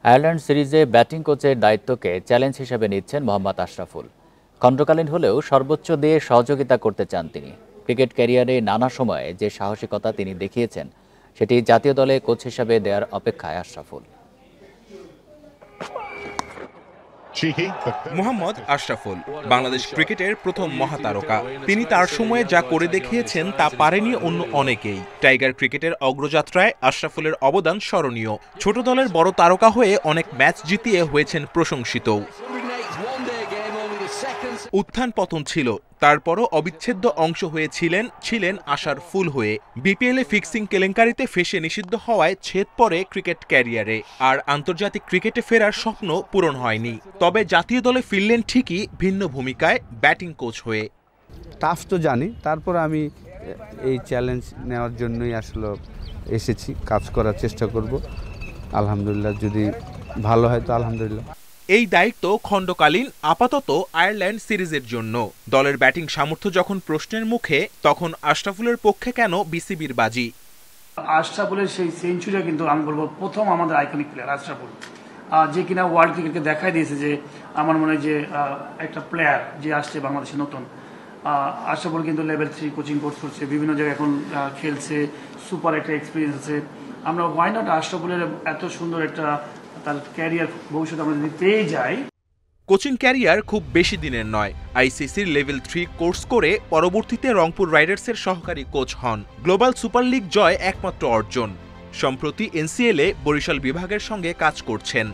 Ireland সিরিজে batting কোচের দায়িত্বকে challenge হিসেবে নিচ্ছেন মোহাম্মদ আশরাফুল। খণ্ডকালীন হলেও সর্বোচ্চ দিয়ে সহযোগিতা করতে চান তিনি। ক্রিকেট ক্যারিয়ারে নানা সময়ে যে সাহসিকতা তিনি দেখিয়েছেন, সেটি জাতীয় দলে কোচ হিসেবে দেওয়ার অপেক্ষায় আশরাফুল। মোহাম্মদ আশরাফুল বাংলাদেশ ক্রিকেটের প্রথম মহাতারকা। তিনি তার সময়ে যা করে দেখিয়েছেন তা পারেনি অন্য অনেকেই। টাইগার ক্রিকেটের অগ্রযাত্রায় আশরাফুলের অবদান স্মরণীয়। ছোট দলের বড় তারকা হয়ে অনেক ম্যাচ জিতিয়ে হয়েছেন প্রশংসিত। উত্থান পতন ছিল, তারপরও অবিচ্ছেদ্য অংশ ছিলেন আশার ফুল হয়ে। বিপিএলে ফিক্সিং কেলেঙ্কারিতে ফেঁসে নিষিদ্ধ হওয়ায় ছেদ পড়ে ক্রিকেট ক্যারিয়ারে, আর আন্তর্জাতিক ক্রিকেটে ফেরার স্বপ্ন পূরণ হয়নি। তবে জাতীয় দলে ফিরলেন ঠিকই, ভিন্ন ভূমিকায় ব্যাটিং কোচ হয়ে। টাফ তো জানি, তারপর আমি এই চ্যালেঞ্জ নেওয়ার জন্যই আসলে এসেছি। কাজ করার চেষ্টা করব, আলহামদুলিল্লাহ যদি ভালো হয় তো আলহামদুলিল্লাহ। এই দায়িত্ব খণ্ডকালীন, আপাতত আয়ারল্যান্ড সিরিজের জন্য। দলের ব্যাটিং সামর্থ্য যখন প্রশ্নের মুখে, তখন আশরাফুলের পক্ষে কেন বিসিবির বাজি? আশরাফুলের সেই সেঞ্চুরি কিন্তু আমি বলবো প্রথম আমাদের আইকনিক প্লেয়ার আশরাফুল, যে কিনা ওয়ার্ল্ড ক্রিকেটকে দেখাই দিয়েছে যে আমার মনে হয় যে একটা প্লেয়ার যে আসছে বাংলাদেশে নতুন। আশরাফুল কিন্তু লেভেল 3 কোচিং কোর্স করছে, বিভিন্ন জায়গায় এখন খেলছে, সুপার একটা এক্সপিরিয়েন্স আছে। আমরা ওয়াই নট আশরাফুলের এত সুন্দর একটা তার ক্যারিয়ার ভবিষ্যৎ আমরা যদি পেয়ে যাই। কোচিং ক্যারিয়ার খুব বেশি দিনের নয়। আইসিসির লেভেল 3 কোর্স করে পরবর্তীতে রংপুর রাইডার্সের সহকারী কোচ হন। গ্লোবাল সুপার লিগ জয় একমাত্র অর্জন। সম্প্রতি এনসিএলে বরিশাল বিভাগের সঙ্গে কাজ করছেন।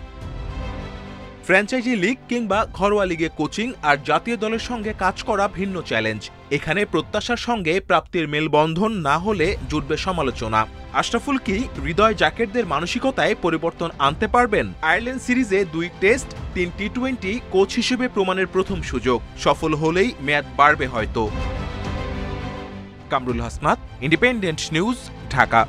ফ্র্যাঞ্চাইজি লিগ কিংবা ঘরোয়া লিগে কোচিং আর জাতীয় দলের সঙ্গে কাজ করা ভিন্ন চ্যালেঞ্জ। এখানে প্রত্যাশার সঙ্গে প্রাপ্তির মেলবন্ধন না হলে জুটবে সমালোচনা। আশরাফুল কি হৃদয় জাকেটদের মানসিকতায় পরিবর্তন আনতে পারবেন? আয়ারল্যান্ড সিরিজে 2 টেস্ট 3 টি-20 কোচ হিসেবে প্রমাণের প্রথম সুযোগ। সফল হলেই মেয়াদ বাড়বে হয়তো। Kamrul Hasnat, independent news, Dhaka.